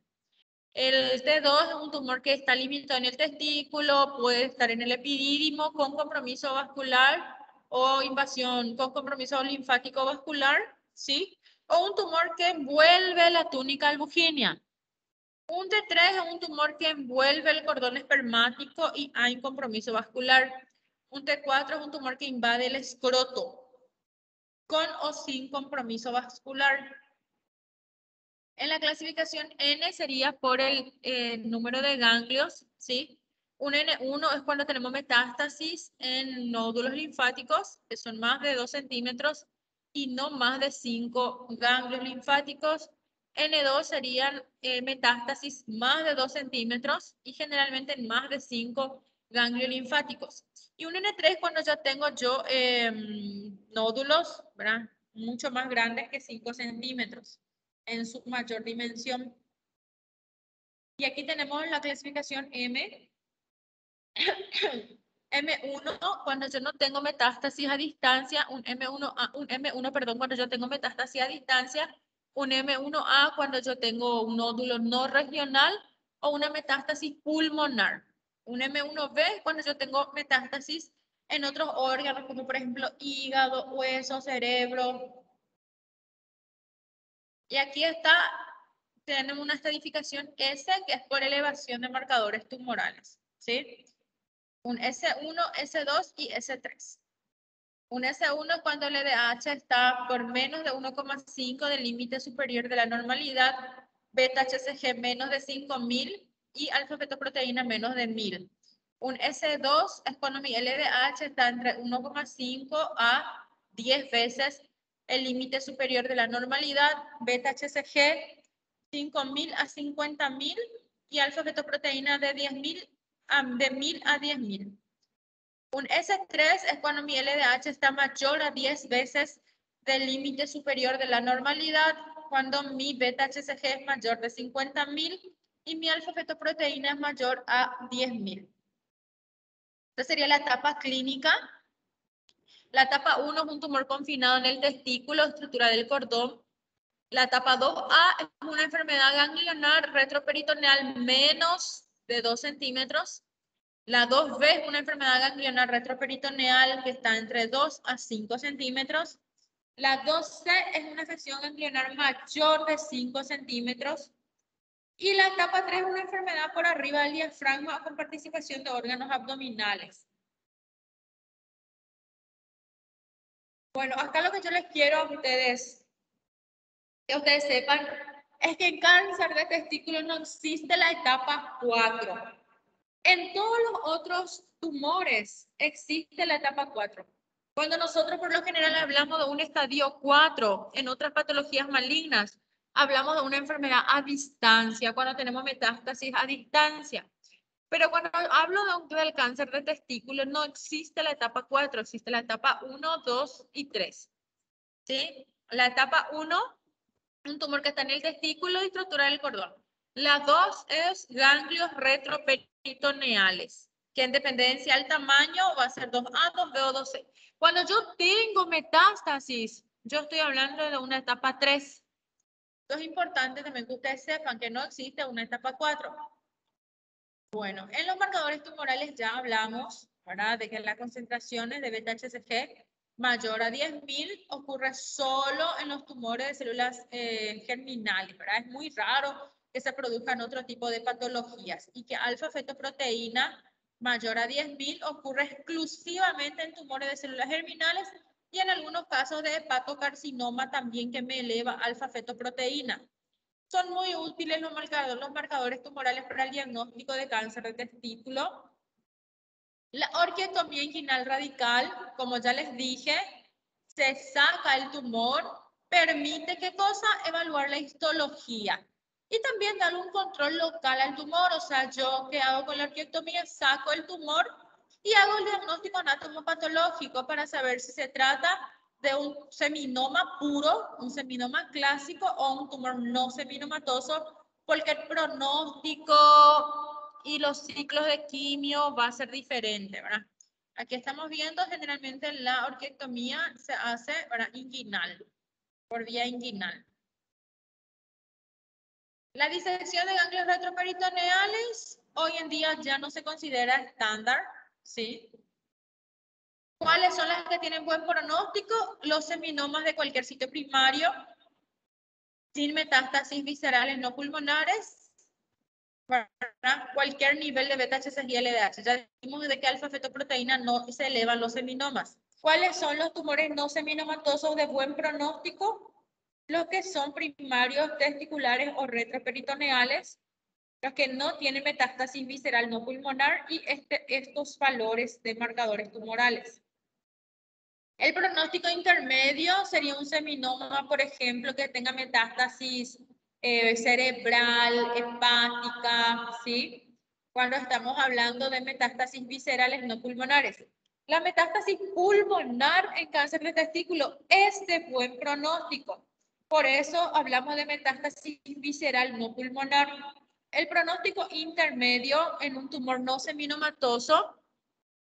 El T2 es un tumor que está limitado en el testículo, puede estar en el epidídimo con compromiso vascular o invasión con compromiso linfático vascular, ¿sí? O un tumor que envuelve la túnica albuginea. Un T3 es un tumor que envuelve el cordón espermático y hay compromiso vascular. Un T4 es un tumor que invade el escroto, con o sin compromiso vascular. En la clasificación N sería por el número de ganglios, ¿sí? Un N1 es cuando tenemos metástasis en nódulos linfáticos, que son más de 2 centímetros y no más de 5 ganglios linfáticos. N2 serían metástasis más de 2 centímetros y generalmente más de 5 ganglios linfáticos. Y un N3 cuando ya tengo yo nódulos, ¿verdad? Mucho más grandes que 5 centímetros en su mayor dimensión. Y aquí tenemos la clasificación M. M1, cuando yo no tengo metástasis a distancia, un M1, perdón, cuando yo tengo metástasis a distancia, un M1A cuando yo tengo un nódulo no regional o una metástasis pulmonar. Un M1B cuando yo tengo metástasis en otros órganos, como por ejemplo hígado, hueso, cerebro. Y aquí está, tenemos una estratificación S, que es por elevación de marcadores tumorales, ¿sí? Un S1, S2 y S3. Un S1 es cuando el LDH está por menos de 1,5 del límite superior de la normalidad, beta-HCG menos de 5.000 y alfa-fetoproteína menos de 1.000. Un S2 es cuando mi LDH está entre 1,5 a 10 veces el límite superior de la normalidad, beta-HCG 5.000 a 50.000 y alfa-fetoproteína de 10.000 de 1.000 a 10.000. Un S3 es cuando mi LDH está mayor a 10 veces del límite superior de la normalidad, cuando mi beta-HCG es mayor de 50.000 y mi alfa-fetoproteína es mayor a 10.000. Esta sería la etapa clínica. La etapa 1 es un tumor confinado en el testículo, estructura del cordón. La etapa 2A es una enfermedad ganglionar retroperitoneal menos de 2 centímetros. La 2B es una enfermedad ganglionar retroperitoneal que está entre 2 a 5 centímetros. La 2C es una afección ganglionar mayor de 5 centímetros. Y la etapa 3 es una enfermedad por arriba del diafragma con participación de órganos abdominales. Bueno, acá lo que yo les quiero a ustedes, que ustedes sepan, es que en cáncer de testículo no existe la etapa 4. En todos los otros tumores existe la etapa 4. Cuando nosotros por lo general hablamos de un estadio 4 en otras patologías malignas, hablamos de una enfermedad a distancia, cuando tenemos metástasis a distancia. Pero cuando hablo del cáncer de testículo, no existe la etapa 4, existe la etapa 1, 2 y 3. ¿Sí? La etapa 1, un tumor que está en el testículo y estructura del cordón. La 2 es ganglios retroperitoneales, que en dependencia del tamaño va a ser 2A, 2B o 2C. Cuando yo tengo metástasis, yo estoy hablando de una etapa 3. Esto es importante también que ustedes sepan que no existe una etapa 4. Bueno, en los marcadores tumorales ya hablamos, ¿verdad?, de que las concentraciones de beta-HCG mayor a 10.000 ocurre solo en los tumores de células germinales, ¿verdad? Es muy raro que se produzcan otro tipo de patologías y que alfa-fetoproteína mayor a 10.000 ocurre exclusivamente en tumores de células germinales y en algunos casos de hepatocarcinoma también que me eleva alfa-fetoproteína. Son muy útiles los marcadores tumorales para el diagnóstico de cáncer de testículo. La orquiectomía inguinal radical, como ya les dije, se saca el tumor, permite, ¿qué cosa? Evaluar la histología. Y también dar un control local al tumor, o sea, yo ¿qué hago con la orquiectomía? Saco el tumor y hago el diagnóstico anatomopatológico para saber si se trata de un seminoma puro, un seminoma clásico o un tumor no seminomatoso, porque el pronóstico y los ciclos de quimio va a ser diferente, ¿verdad? Aquí estamos viendo generalmente la orquiectomía se hace, ¿verdad?, inguinal, por vía inguinal. La disección de ganglios retroperitoneales hoy en día ya no se considera estándar, ¿sí? ¿Cuáles son las que tienen buen pronóstico? Los seminomas de cualquier sitio primario, sin metástasis viscerales no pulmonares, ¿verdad? Cualquier nivel de beta-HCG y LDH. Ya dijimos de que alfa-fetoproteína no se elevan los seminomas. ¿Cuáles son los tumores no seminomatosos de buen pronóstico? Los que son primarios testiculares o retroperitoneales, los que no tienen metástasis visceral no pulmonar y estos valores de marcadores tumorales. El pronóstico intermedio sería un seminoma, por ejemplo, que tenga metástasis cerebral, hepática, ¿sí? Cuando estamos hablando de metástasis viscerales no pulmonares. La metástasis pulmonar en cáncer de testículo es de buen pronóstico. Por eso hablamos de metástasis visceral no pulmonar. El pronóstico intermedio en un tumor no seminomatoso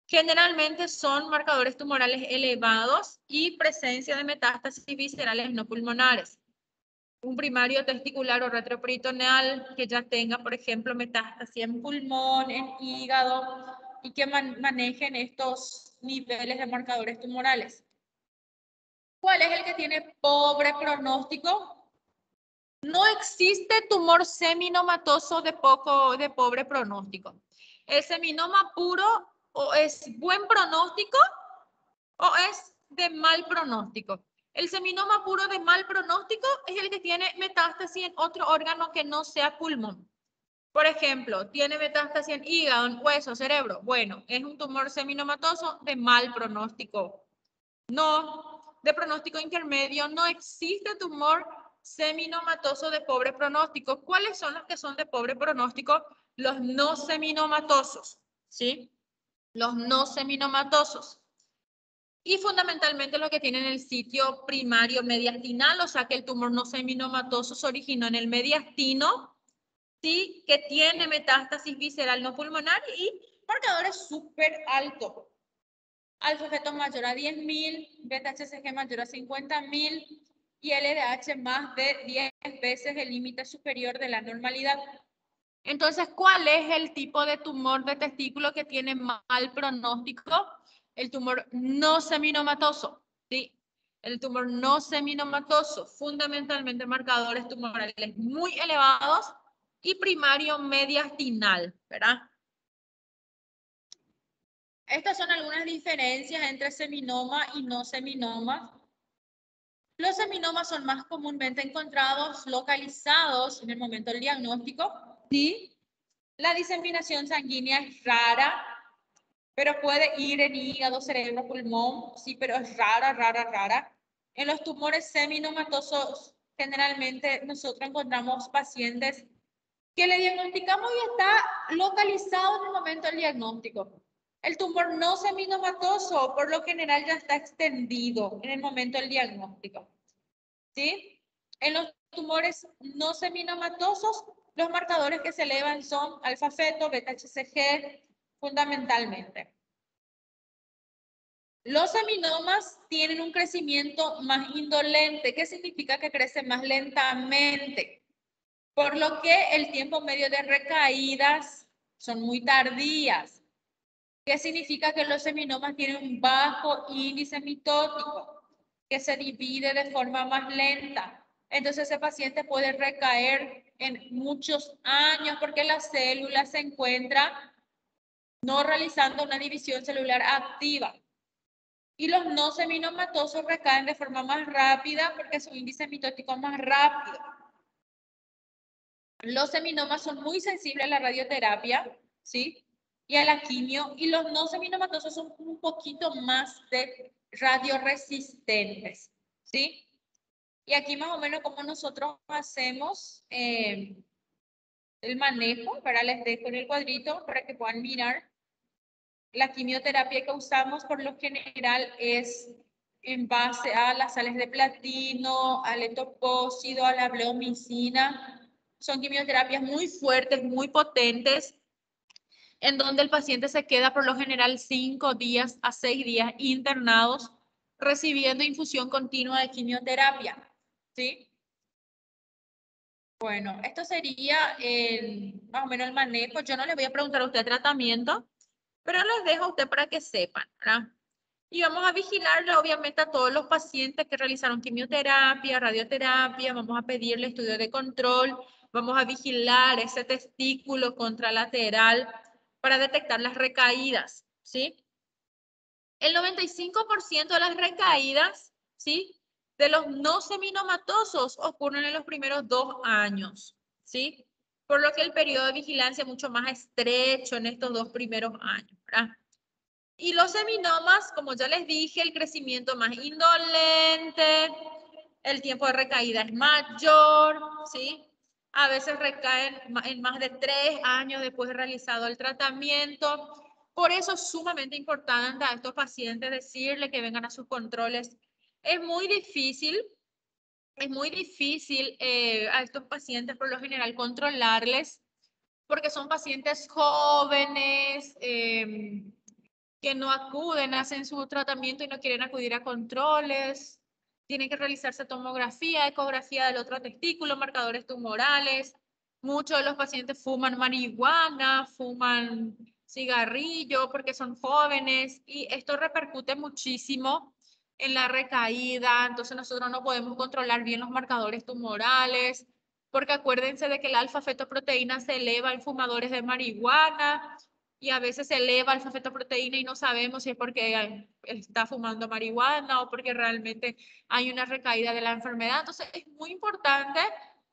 generalmente son marcadores tumorales elevados y presencia de metástasis viscerales no pulmonares. Un primario testicular o retroperitoneal que ya tenga, por ejemplo, metástasis en pulmón, en hígado y que manejen estos niveles de marcadores tumorales. ¿Cuál es el que tiene pobre pronóstico? No existe tumor seminomatoso de pobre pronóstico. El seminoma puro o es buen pronóstico o es de mal pronóstico. El seminoma puro de mal pronóstico es el que tiene metástasis en otro órgano que no sea pulmón. Por ejemplo, tiene metástasis en hígado, en hueso, cerebro. Bueno, es un tumor seminomatoso de mal pronóstico. No, de pronóstico intermedio, no existe tumor seminomatoso de pobre pronóstico. ¿Cuáles son los que son de pobre pronóstico? Los no seminomatosos, ¿sí? Los no seminomatosos. Y fundamentalmente los que tienen el sitio primario mediastinal, o sea que el tumor no seminomatoso se originó en el mediastino, ¿sí? Que tiene metástasis visceral no pulmonar y marcadores súper altos. Alfa-feto mayor a 10.000, beta-HCG mayor a 50.000 y LDH más de 10 veces el límite superior de la normalidad. Entonces, ¿cuál es el tipo de tumor de testículo que tiene mal pronóstico? El tumor no seminomatoso, ¿sí? El tumor no seminomatoso, fundamentalmente marcadores tumorales muy elevados y primario mediastinal, ¿verdad? Estas son algunas diferencias entre seminoma y no seminoma. Los seminomas son más comúnmente encontrados localizados en el momento del diagnóstico. Sí, la diseminación sanguínea es rara, pero puede ir en hígado, cerebro, pulmón. Sí, pero es rara. En los tumores seminomatosos, generalmente nosotros encontramos pacientes que le diagnosticamos y está localizado en el momento del diagnóstico. El tumor no seminomatoso, por lo general, ya está extendido en el momento del diagnóstico. ¿Sí? En los tumores no seminomatosos, los marcadores que se elevan son alfa-feto, beta-HCG, fundamentalmente. Los seminomas tienen un crecimiento más indolente. ¿Qué significa que crece más lentamente? Por lo que el tiempo medio de recaídas son muy tardías. ¿Qué significa que los seminomas tienen un bajo índice mitótico, que se divide de forma más lenta? Entonces ese paciente puede recaer en muchos años porque la célula se encuentra no realizando una división celular activa. Y los no seminomatosos recaen de forma más rápida porque su índice mitótico es más rápido. Los seminomas son muy sensibles a la radioterapia, ¿sí? Y a la quimio, y los no seminomatosos son un poquito más de radioresistentes, ¿sí? Y aquí más o menos como nosotros hacemos el manejo, para les dejo en el cuadrito para que puedan mirar. La quimioterapia que usamos por lo general es en base a las sales de platino, al etoposído, a la bleomicina. Son quimioterapias muy fuertes, muy potentes, en donde el paciente se queda por lo general 5 días a 6 días internados recibiendo infusión continua de quimioterapia, ¿sí? Bueno, esto sería más o menos el manejo. Yo no le voy a preguntar a usted tratamiento, pero les dejo a usted para que sepan, ¿verdad? Y vamos a vigilarle obviamente a todos los pacientes que realizaron quimioterapia, radioterapia, vamos a pedirle estudio de control Vamos a vigilar ese testículo contralateral para detectar las recaídas, ¿sí? El 95% de las recaídas, ¿sí?, de los no seminomatosos ocurren en los primeros 2 años, ¿sí? Por lo que el periodo de vigilancia es mucho más estrecho en estos 2 primeros años, ¿verdad? Y los seminomas, como ya les dije, el crecimiento más indolente, el tiempo de recaída es mayor, ¿sí? A veces recaen en más de 3 años después de realizado el tratamiento. Por eso es sumamente importante a estos pacientes decirle que vengan a sus controles. Es muy difícil a estos pacientes por lo general controlarles porque son pacientes jóvenes, que no acuden, hacen su tratamiento y no quieren acudir a controles. Tienen que realizarse tomografía, ecografía del otro testículo, marcadores tumorales. Muchos de los pacientes fuman marihuana, fuman cigarrillo porque son jóvenes y esto repercute muchísimo en la recaída. Entonces nosotros no podemos controlar bien los marcadores tumorales porque acuérdense de que la alfa-fetoproteína se eleva en fumadores de marihuana y a veces se eleva el alfa-fetoproteína y no sabemos si es porque está fumando marihuana o porque realmente hay una recaída de la enfermedad. Entonces es muy importante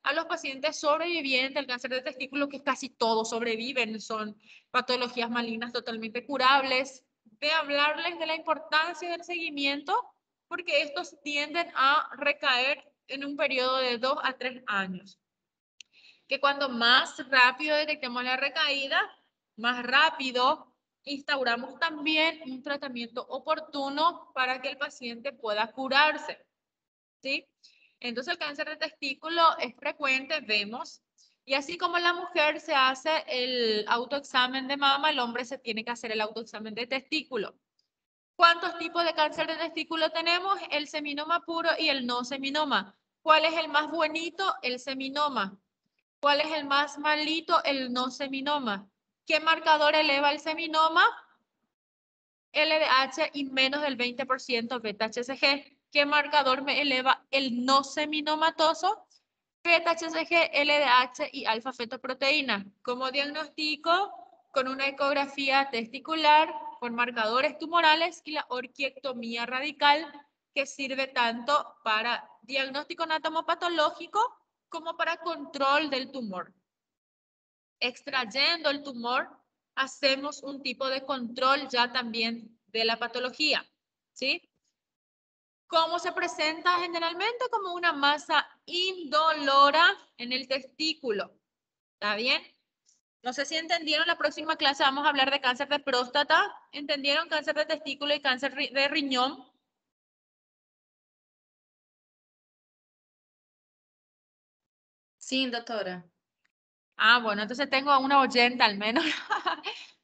a los pacientes sobrevivientes del cáncer de testículo, que casi todos sobreviven, son patologías malignas totalmente curables, de hablarles de la importancia del seguimiento, porque estos tienden a recaer en un periodo de 2 a 3 años. Que cuando más rápido detectemos la recaída, más rápido instauramos también un tratamiento oportuno para que el paciente pueda curarse, ¿sí? Entonces el cáncer de testículo es frecuente, vemos, y así como la mujer se hace el autoexamen de mama, el hombre se tiene que hacer el autoexamen de testículo. ¿Cuántos tipos de cáncer de testículo tenemos? El seminoma puro y el no seminoma. ¿Cuál es el más bonito? El seminoma. ¿Cuál es el más malito? El no seminoma. ¿Qué marcador eleva el seminoma? LDH y menos del 20% beta-HCG. ¿Qué marcador me eleva el no seminomatoso? Beta-HCG, LDH y alfa-fetoproteína. ¿Cómo diagnostico? Con una ecografía testicular, con marcadores tumorales y la orquiectomía radical, que sirve tanto para diagnóstico anatomopatológico como para control del tumor. Extrayendo el tumor, hacemos un tipo de control ya también de la patología, ¿sí? ¿Cómo se presenta generalmente? Como una masa indolora en el testículo, ¿está bien? No sé si entendieron, la próxima clase vamos a hablar de cáncer de próstata. ¿Entendieron? Cáncer de testículo y cáncer de riñón. Sí, doctora. Ah, bueno, entonces tengo a una oyente al menos.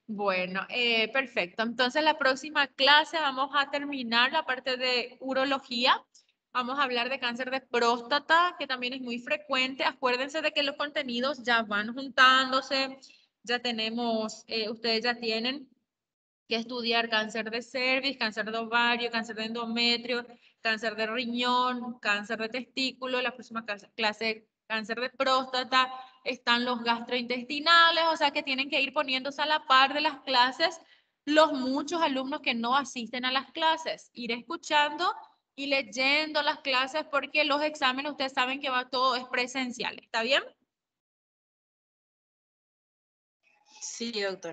Bueno, perfecto. Entonces la próxima clase vamos a terminar la parte de urología. Vamos a hablar de cáncer de próstata, que también es muy frecuente. Acuérdense de que los contenidos ya van juntándose. Ya tenemos, ustedes ya tienen que estudiar cáncer de cervix, cáncer de ovario, cáncer de endometrio, cáncer de riñón, cáncer de testículo. La próxima clase, cáncer de próstata. Están los gastrointestinales, o sea que tienen que ir poniéndose a la par de las clases los muchos alumnos que no asisten a las clases, ir escuchando y leyendo las clases porque los exámenes ustedes saben que va todo es presencial, ¿está bien? Sí, doctora.